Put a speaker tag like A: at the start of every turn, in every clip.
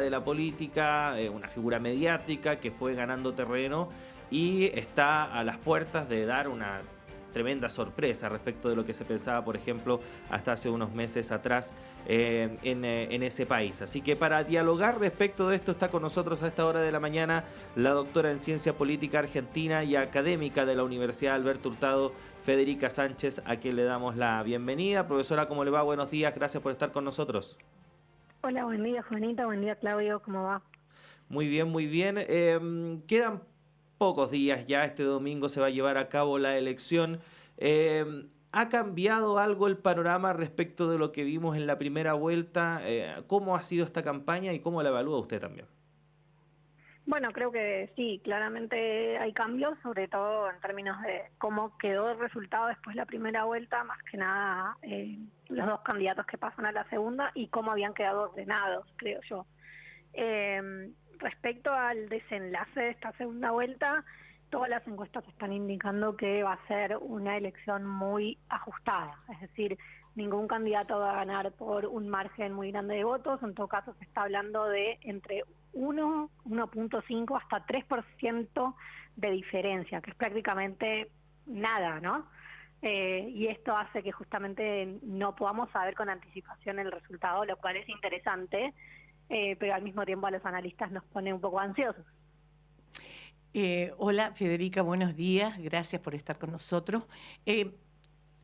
A: de la política, una figura mediática que fue ganando terreno y está a las puertas de dar una tremenda sorpresa respecto de lo que se pensaba, por ejemplo, hasta hace unos meses atrás en ese país. Así que para dialogar respecto de esto está con nosotros a esta hora de la mañana la doctora en Ciencia Política Argentina y académica de la Universidad Alberto Hurtado, Federica Sánchez, a quien le damos la bienvenida. Profesora, ¿cómo le va? Buenos días, gracias por estar con nosotros.
B: Hola, buen día Juanita, buen día Claudio, ¿cómo va?
A: Muy bien, muy bien. Quedan pocos días ya, este domingo se va a llevar a cabo la elección. ¿Ha cambiado algo el panorama respecto de lo que vimos en la primera vuelta? ¿Cómo ha sido esta campaña y cómo la evalúa usted también?
B: Bueno, creo que sí, claramente hay cambios, sobre todo en términos de cómo quedó el resultado después de la primera vuelta, más que nada los dos candidatos que pasan a la segunda y cómo habían quedado ordenados, creo yo. Respecto al desenlace de esta segunda vuelta, todas las encuestas están indicando que va a ser una elección muy ajustada, es decir, ningún candidato va a ganar por un margen muy grande de votos, en todo caso se está hablando de entre 1, 1.5 hasta 3% de diferencia, que es prácticamente nada, ¿no? Y esto hace que justamente no podamos saber con anticipación el resultado, lo cual es interesante, pero al mismo tiempo a los analistas nos pone un poco ansiosos.
C: Hola Federica, buenos días, gracias por estar con nosotros.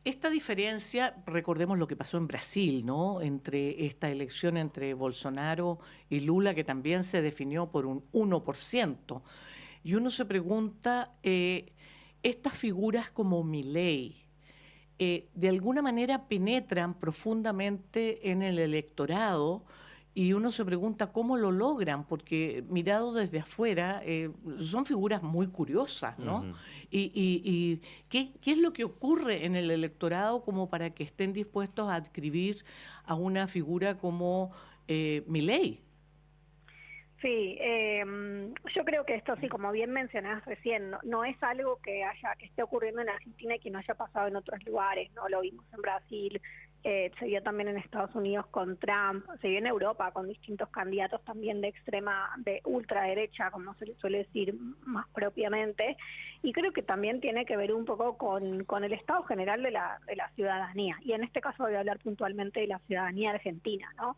C: Esta diferencia, recordemos lo que pasó en Brasil, ¿no? Entre esta elección entre Bolsonaro y Lula, que también se definió por un 1%. Y uno se pregunta, estas figuras como Milei, de alguna manera penetran profundamente en el electorado y uno se pregunta cómo lo logran, porque mirado desde afuera son figuras muy curiosas, ¿no?
A: Ujú.
C: Y ¿qué es lo que ocurre en el electorado como para que estén dispuestos a adscribir a una figura como Milei?
B: Sí, yo creo que esto sí, como bien mencionabas recién, no es algo que esté ocurriendo en Argentina y que no haya pasado en otros lugares, ¿no? Lo vimos en Brasil, se vio también en Estados Unidos con Trump, se vio en Europa con distintos candidatos también de ultraderecha, como se le suele decir más propiamente, y creo que también tiene que ver un poco con el estado general de la ciudadanía, y en este caso voy a hablar puntualmente de la ciudadanía argentina, ¿no?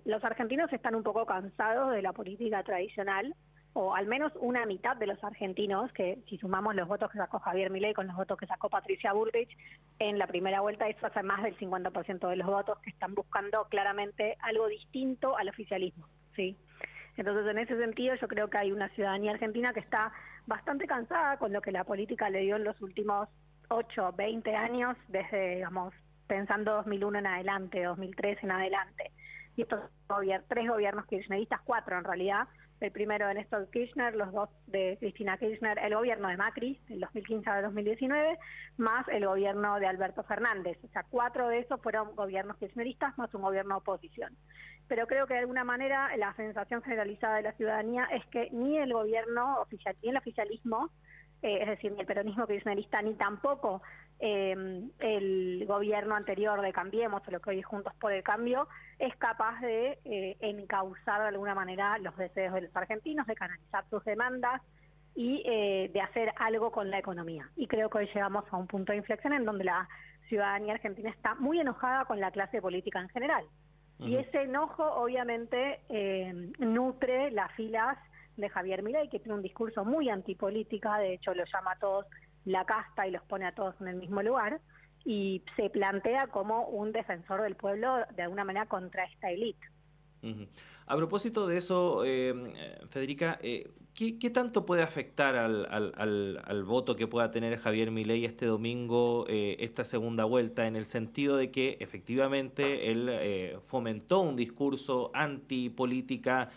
B: Los argentinos están un poco cansados de la política tradicional, o al menos una mitad de los argentinos, que si sumamos los votos que sacó Javier Milei con los votos que sacó Patricia Bullrich en la primera vuelta, eso hace más del 50% de los votos que están buscando claramente algo distinto al oficialismo, ¿sí? Entonces, en ese sentido, yo creo que hay una ciudadanía argentina que está bastante cansada con lo que la política le dio en los últimos 8, 20 años, desde, digamos, pensando 2001 en adelante, 2003 en adelante. Y estos tres gobiernos kirchneristas, cuatro en realidad, el primero de Néstor Kirchner, los dos de Cristina Kirchner, el gobierno de Macri, del 2015 al 2019, más el gobierno de Alberto Fernández. O sea, cuatro de esos fueron gobiernos kirchneristas más un gobierno de oposición. Pero creo que de alguna manera la sensación generalizada de la ciudadanía es que ni el gobierno oficial, ni el oficialismo, es decir, ni el peronismo kirchnerista, ni tampoco el gobierno anterior de Cambiemos, o lo que hoy es Juntos por el Cambio, es capaz de encauzar de alguna manera los deseos de los argentinos, de canalizar sus demandas y de hacer algo con la economía. Y creo que hoy llegamos a un punto de inflexión en donde la ciudadanía argentina está muy enojada con la clase política en general. Y
A: Ujú.
B: ese enojo obviamente nutre las filas de Javier Milei, que tiene un discurso muy antipolítica, de hecho lo llama a todos la casta y los pone a todos en el mismo lugar, y se plantea como un defensor del pueblo de alguna manera contra esta élite.
A: Ujú. A propósito de eso, Federica, ¿qué tanto puede afectar al voto que pueda tener Javier Milei este domingo, esta segunda vuelta, en el sentido de que efectivamente él fomentó un discurso antipolítica,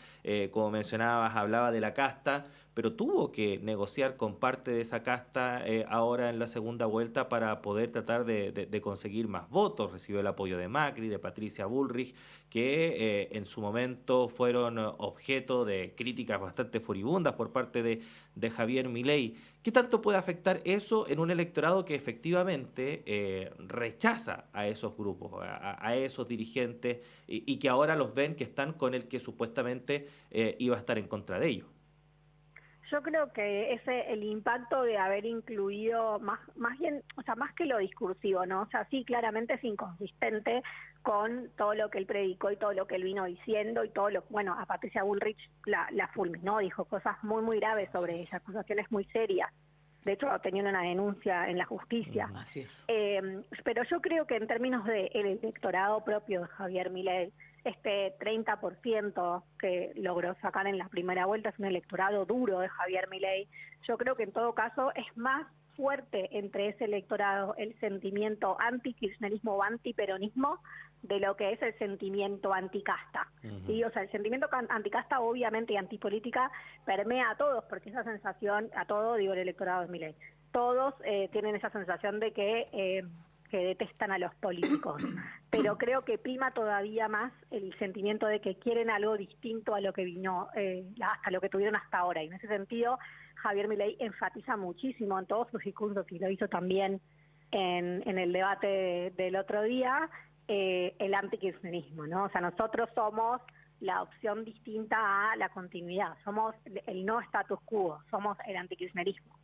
A: como mencionabas, hablaba de la casta, pero tuvo que negociar con parte de esa casta ahora en la segunda vuelta para poder tratar de conseguir más votos. Recibió el apoyo de Macri, de Patricia Bullrich, que en su momento fueron objeto de críticas bastante furibundas por parte de Javier Milei. ¿Qué tanto puede afectar eso en un electorado que efectivamente rechaza a esos grupos, a esos dirigentes y que ahora los ven que están con el que supuestamente iba a estar en contra de ellos?
B: Yo creo que el impacto de haber incluido más bien, o sea, más que lo discursivo, ¿no? O sea, sí, claramente es inconsistente con todo lo que él predicó y todo lo que él vino diciendo y todo lo, bueno, a Patricia Bullrich la fulminó, dijo cosas muy, muy graves sobre ella, acusaciones muy serias. De hecho, tenía una denuncia en la justicia.
C: Así es.
B: Pero yo creo que en términos del electorado propio de Javier Milei, este 30% que logró sacar en la primera vuelta es un electorado duro de Javier Milei. Yo creo que en todo caso es más fuerte entre ese electorado el sentimiento anti-kirchnerismo o anti-peronismo de lo que es el sentimiento anticasta. ¿Sí? O sea, el sentimiento anticasta obviamente y antipolítica permea a todos, porque esa sensación, a todo digo el electorado de Milei, todos tienen esa sensación de que detestan a los políticos, pero creo que prima todavía más el sentimiento de que quieren algo distinto a lo que vino, hasta lo que tuvieron hasta ahora, y en ese sentido Javier Milei enfatiza muchísimo en todos sus discursos, y lo hizo también en el debate del otro día, el antikirchnerismo, ¿no? O sea, nosotros somos la opción distinta a la continuidad, somos el no status quo, somos el antikirchnerismo.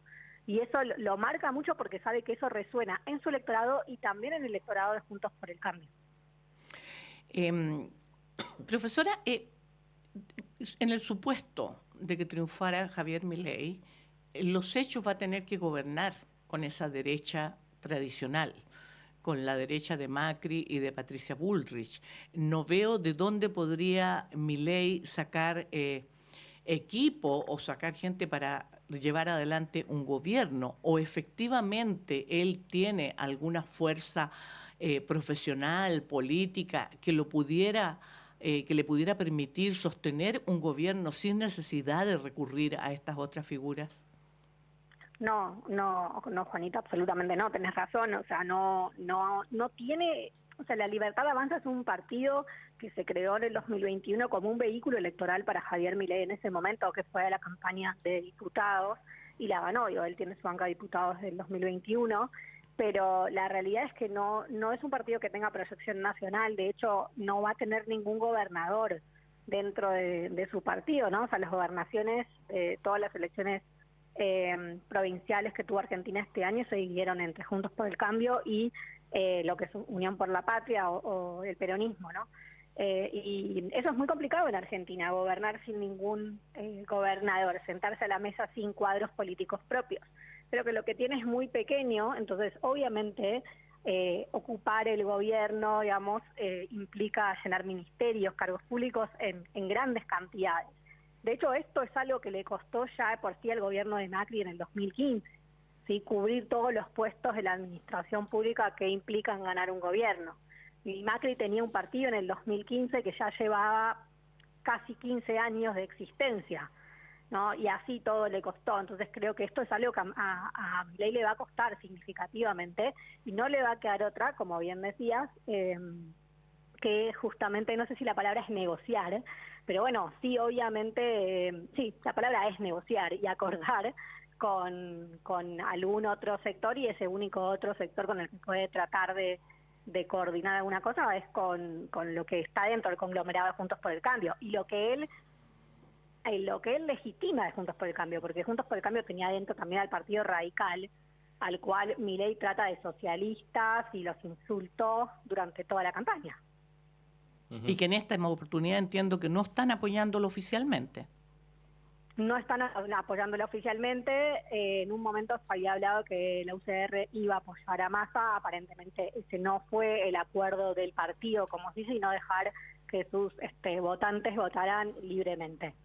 B: Y eso lo marca mucho porque sabe que eso resuena en su electorado y también en el electorado de Juntos por el Cambio.
C: Profesora, en el supuesto de que triunfara Javier Milei, los hechos va a tener que gobernar con esa derecha tradicional, con la derecha de Macri y de Patricia Bullrich. No veo de dónde podría Milei sacar equipo o sacar gente para llevar adelante un gobierno, o efectivamente él tiene alguna fuerza profesional, política, que lo pudiera, que le pudiera permitir sostener un gobierno sin necesidad de recurrir a estas otras figuras.
B: No, Juanita, absolutamente no, tenés razón, o sea, no tiene, o sea, la Libertad Avanza es un partido que se creó en el 2021 como un vehículo electoral para Javier Milei en ese momento, que fue a la campaña de diputados y la ganó, él tiene su banca de diputados del 2021, pero la realidad es que no es un partido que tenga proyección nacional, de hecho no va a tener ningún gobernador dentro de su partido, ¿no? O sea, las gobernaciones, todas las elecciones provinciales que tuvo Argentina este año se dividieron entre Juntos por el Cambio y lo que es Unión por la Patria o el peronismo, ¿no? Y eso es muy complicado en Argentina, gobernar sin ningún gobernador, sentarse a la mesa sin cuadros políticos propios. Pero que lo que tiene es muy pequeño, entonces obviamente ocupar el gobierno, digamos, implica llenar ministerios, cargos públicos en grandes cantidades. De hecho, esto es algo que le costó ya por sí al gobierno de Macri en el 2015, ¿sí? Cubrir todos los puestos de la administración pública que implican ganar un gobierno. Y Macri tenía un partido en el 2015 que ya llevaba casi 15 años de existencia, ¿no? Y así todo le costó. Entonces creo que esto es algo que a Milei le va a costar significativamente y no le va a quedar otra, como bien decías, que justamente, no sé si la palabra es negociar, pero bueno, sí, obviamente, sí, la palabra es negociar y acordar con algún otro sector, y ese único otro sector con el que puede tratar de coordinar alguna cosa es con lo que está dentro del conglomerado de Juntos por el Cambio, y lo que él legitima de Juntos por el Cambio, porque Juntos por el Cambio tenía dentro también al Partido Radical, al cual Milei trata de socialistas y los insultó durante toda la campaña.
C: Y que en esta oportunidad entiendo que no están apoyándolo oficialmente.
B: No están apoyándolo oficialmente. En un momento se había hablado que la UCR iba a apoyar a Massa. Aparentemente ese no fue el acuerdo del partido, como se dice, y no dejar que sus votantes votaran libremente.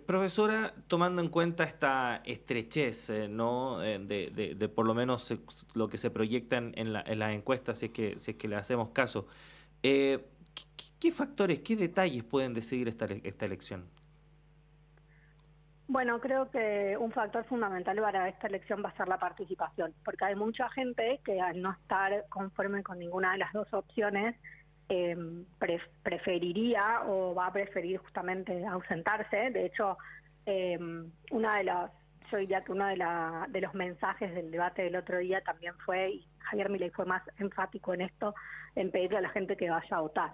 A: Profesora, tomando en cuenta esta estrechez, ¿no? de por lo menos lo que se proyecta en las encuestas, si es que le hacemos caso, ¿qué factores, qué detalles pueden decidir esta elección?
B: Bueno, creo que un factor fundamental para esta elección va a ser la participación, porque hay mucha gente que al no estar conforme con ninguna de las dos opciones, preferiría o va a preferir justamente ausentarse. De hecho, yo diría que de los mensajes del debate del otro día también fue, y Javier Milei fue más enfático en esto, en pedirle a la gente que vaya a votar.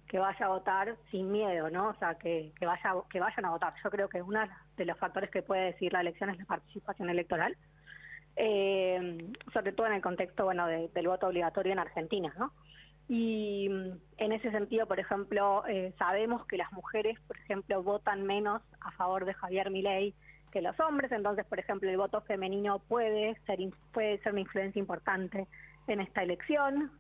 B: Que vaya a votar sin miedo, ¿no? O sea, que vayan a votar. Yo creo que uno de los factores que puede decir la elección es la participación electoral, sobre todo en el contexto, bueno, del voto obligatorio en Argentina, ¿no? Y en ese sentido, por ejemplo, sabemos que las mujeres, por ejemplo, votan menos a favor de Javier Milei que los hombres, entonces, por ejemplo, el voto femenino puede ser una influencia importante en esta elección.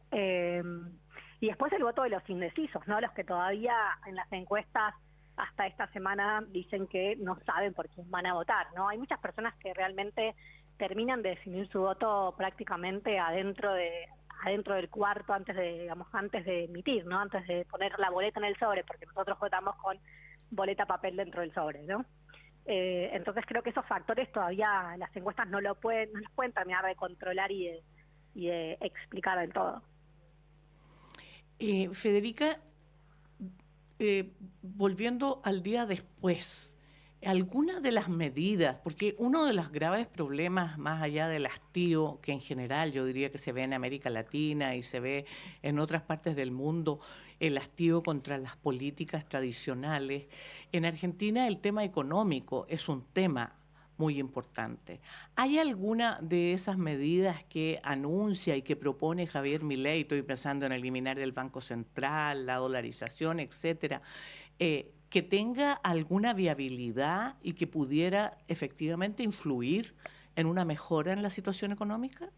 B: Y después el voto de los indecisos, ¿no? Los que todavía en las encuestas hasta esta semana dicen que no saben por quién van a votar, ¿no? Hay muchas personas que realmente terminan de definir su voto prácticamente adentro del cuarto antes de emitir, ¿no? Antes de poner la boleta en el sobre, porque nosotros votamos con boleta papel dentro del sobre, ¿no? Entonces creo que esos factores todavía las encuestas no los pueden terminar de controlar y de explicar del todo.
C: Federica, volviendo al día después, alguna de las medidas, porque uno de los graves problemas, más allá del hastío, que en general yo diría que se ve en América Latina y se ve en otras partes del mundo, el hastío contra las políticas tradicionales, en Argentina el tema económico es un tema muy importante. ¿Hay alguna de esas medidas que anuncia y que propone Javier Milei? Estoy pensando en eliminar el Banco Central, la dolarización, etcétera, que tenga alguna viabilidad y que pudiera efectivamente influir en una mejora en la situación económica?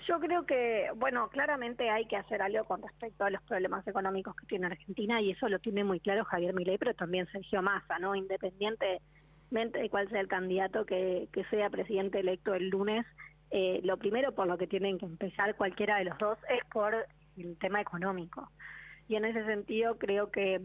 B: Yo creo que, bueno, claramente hay que hacer algo con respecto a los problemas económicos que tiene Argentina, y eso lo tiene muy claro Javier Milei, pero también Sergio Massa, ¿no? Independientemente de cuál sea el candidato que sea presidente electo el lunes, lo primero por lo que tienen que empezar cualquiera de los dos es por el tema económico. Y en ese sentido creo que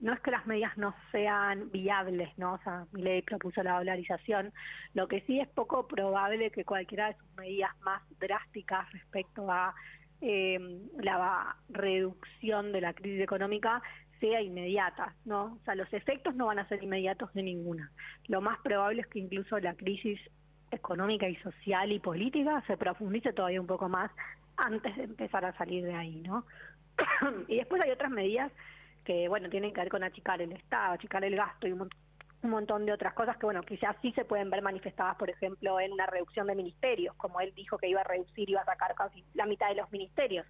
B: no es que las medidas no sean viables, ¿no? O sea, Milei propuso la dolarización. Lo que sí es poco probable que cualquiera de sus medidas más drásticas respecto a la reducción de la crisis económica sea inmediata, ¿no? O sea, los efectos no van a ser inmediatos de ninguna. Lo más probable es que incluso la crisis económica y social y política se profundice todavía un poco más antes de empezar a salir de ahí, ¿no? Y después hay otras medidas que, bueno, tienen que ver con achicar el Estado, achicar el gasto y un montón de otras cosas que, bueno, quizás sí se pueden ver manifestadas, por ejemplo, en una reducción de ministerios, como él dijo que iba a reducir, iba a sacar casi la mitad de los ministerios.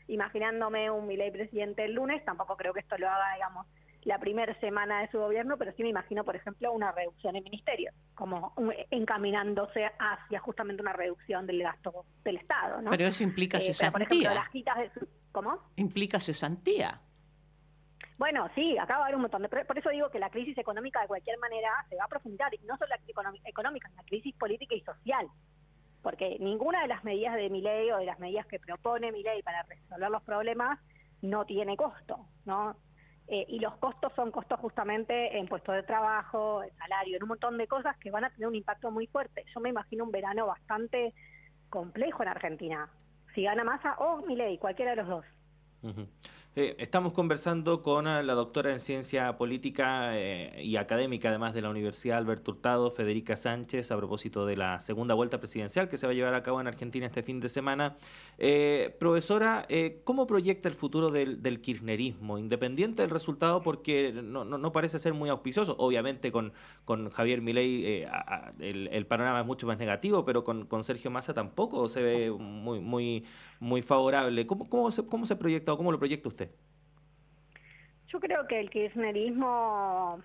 B: Imaginándome un Milei presidente el lunes, tampoco creo que esto lo haga, digamos, la primera semana de su gobierno, pero sí me imagino, por ejemplo, una reducción de ministerios, como encaminándose hacia justamente una reducción del gasto del Estado, ¿no?
C: Pero eso implica cesantía.
B: Pero, por ejemplo, las quitas de ¿Cómo?
C: Implica cesantía.
B: Bueno, sí, acá va a haber un montón de... Por eso digo que la crisis económica de cualquier manera se va a profundizar, y no solo la crisis económica, la crisis política y social, porque ninguna de las medidas de Milei o de las medidas que propone Milei para resolver los problemas no tiene costo, ¿no? Y los costos son costos justamente en puestos de trabajo, en salario, en un montón de cosas que van a tener un impacto muy fuerte. Yo me imagino un verano bastante complejo en Argentina, si gana Massa o Milei, cualquiera de los dos.
A: Uh-huh. Estamos conversando con la doctora en Ciencia Política y académica, además de la Universidad Alberto Hurtado, Federica Sánchez, a propósito de la segunda vuelta presidencial que se va a llevar a cabo en Argentina este fin de semana. Profesora, ¿cómo proyecta el futuro del kirchnerismo, independiente del resultado, porque no parece ser muy auspicioso? Obviamente con Javier Milei el panorama es mucho más negativo, pero con Sergio Massa tampoco se ve muy favorable. ¿Cómo se proyecta o cómo lo proyecta usted?
B: Yo creo que el kirchnerismo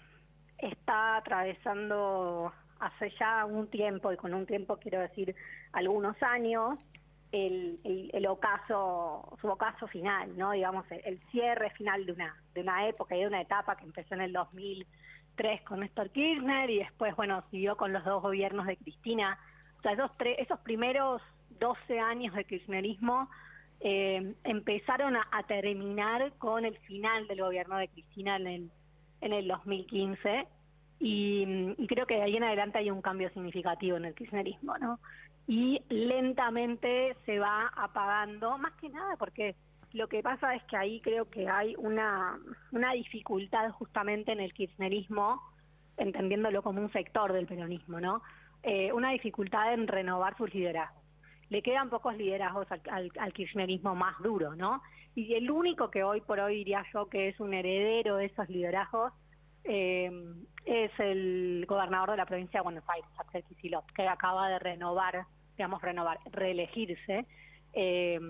B: está atravesando hace ya un tiempo, y con un tiempo quiero decir algunos años, su ocaso final, ¿no? Digamos, el cierre final de una época y de una etapa que empezó en el 2003 con Néstor Kirchner, y después, bueno, siguió con los dos gobiernos de Cristina. O sea, esos primeros 12 años de kirchnerismo empezaron a terminar con el final del gobierno de Cristina en el 2015, y creo que de ahí en adelante hay un cambio significativo en el kirchnerismo, ¿no? Y lentamente se va apagando, más que nada porque lo que pasa es que ahí creo que hay una dificultad justamente en el kirchnerismo, entendiéndolo como un sector del peronismo, ¿no? Una dificultad en renovar sus liderazgos. Le quedan pocos liderazgos al kirchnerismo más duro, ¿no? Y el único que hoy por hoy diría yo que es un heredero de esos liderazgos es el gobernador de la provincia de Buenos Aires, Axel Kicillof, que acaba de reelegirse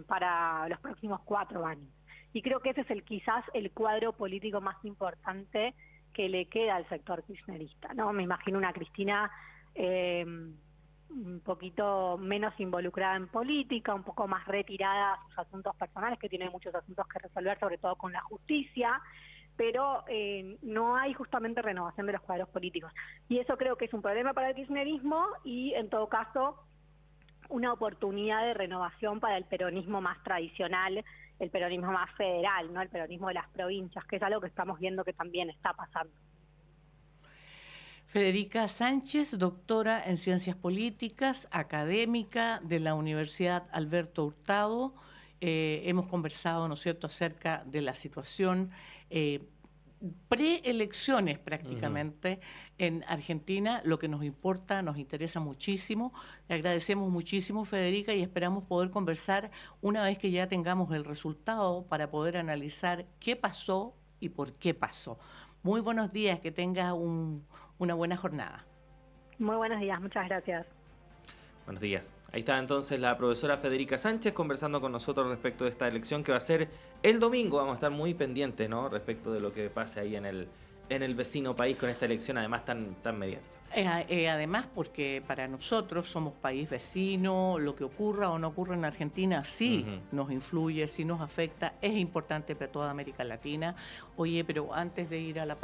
B: para los próximos 4 años. Y creo que ese es quizás el cuadro político más importante que le queda al sector kirchnerista, ¿no? Me imagino una Cristina un poquito menos involucrada en política, un poco más retirada a sus asuntos personales, que tiene muchos asuntos que resolver, sobre todo con la justicia, pero no hay justamente renovación de los cuadros políticos. Y eso creo que es un problema para el kirchnerismo y, en todo caso, una oportunidad de renovación para el peronismo más tradicional, el peronismo más federal, ¿no? El peronismo de las provincias, que es algo que estamos viendo que también está pasando.
C: Federica Sánchez, doctora en Ciencias Políticas, académica de la Universidad Alberto Hurtado. Hemos conversado, ¿no es cierto?, acerca de la situación preelecciones prácticamente en Argentina, lo que nos importa, nos interesa muchísimo. Le agradecemos muchísimo, Federica, y esperamos poder conversar una vez que ya tengamos el resultado para poder analizar qué pasó y por qué pasó. Muy buenos días, que tengas una buena jornada.
B: Muy buenos días, muchas gracias.
A: Buenos días. Ahí está entonces la profesora Federica Sánchez conversando con nosotros respecto de esta elección que va a ser el domingo. Vamos a estar muy pendientes, ¿no?, respecto de lo que pase ahí en el vecino país con esta elección, además tan mediática.
C: Además, porque para nosotros somos país vecino, lo que ocurra o no ocurra en Argentina sí nos influye, sí nos afecta, es importante para toda América Latina. Oye, pero antes de ir a la pausa,